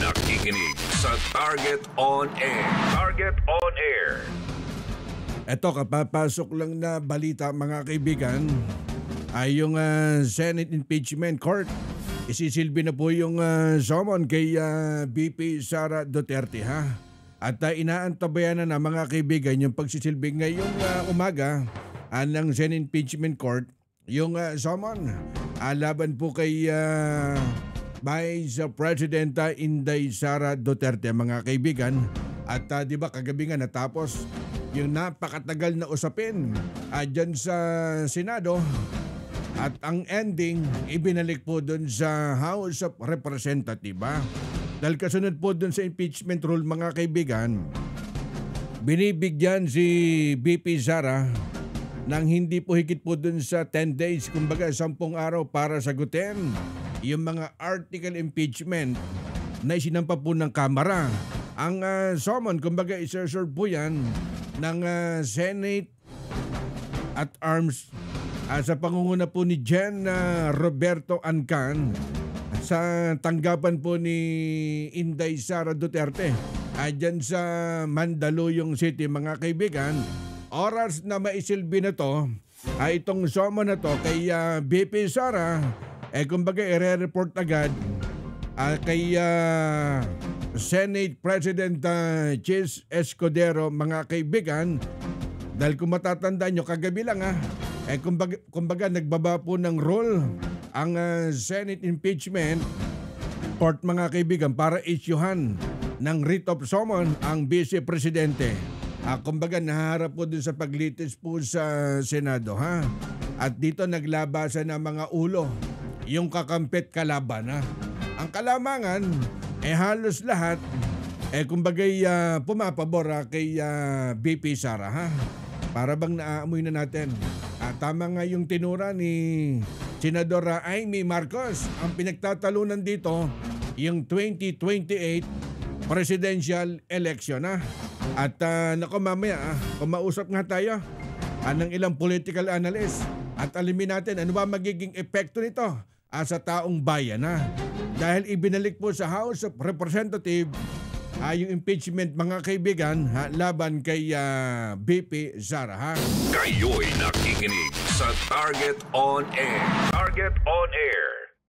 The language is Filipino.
nakikinig sa Target on Air. Target on Air. Eto, kapapasok lang na balita mga kaibigan ay yung Senate Impeachment Court. Isisilbi na po yung summon kay VP Sara Duterte ha. At inaantabayan na mga kaibigan yung pagsisilbi ngayong umaga ng Senate Impeachment Court yung summon laban po kay Vice President Inday Sara Duterte mga kaibigan. At di ba kagabi nga natapos yung napakatagal na usapin dyan sa Senado. At ang ending, ibinalik po dun sa House of Representatives. Dahil kasunod po dun sa impeachment rule mga kaibigan, binibigyan si VP Sara ng hindi po higit po dun sa 10 days, kumbaga 10 araw para sagutin yung mga article impeachment na isinampa po ng Kamara. Ang summon, kumbaga isa-serve po yan ng Senate at Arms sa pangunguna po ni Jen Roberto Ancan sa tanggapan po ni Inday Sara Duterte dyan sa Mandaluyong City mga kaibigan. Oras na maisilbi na to ay itong summon na to kay VP Sara kumbaga i-report agad kay Senate President Chis Escudero mga kaibigan. Dahil kung matatandaan nyo kagabi lang kumbaga nagbaba po ng rule ang Senate Impeachment Court mga kaibigan para isyuhan ng writ of summon ang Vice Presidente. Kumbaga naharap po dun sa paglitis po sa Senado ha. At dito naglabasan ng mga ulo yung kakampit kalaban ha. Ang kalamangan halos lahat kumbaga pumapabor kay VP Sara ha. Para bang naaamoy na natin. Tama nga yung tinura ni Senadora Amy Marcos. Ang pinagtatalunan dito, yung 2028 presidential election. At naku mamaya, kumausap nga tayo ng ilang political analyst at alimin natin ano ba magiging epekto nito sa taong bayan. Dahil ibinalik po sa House of Representatives yung impeachment mga kaibigan laban kay VP Sara. Kayo'y nakikinig sa Target on Air. Target on Air.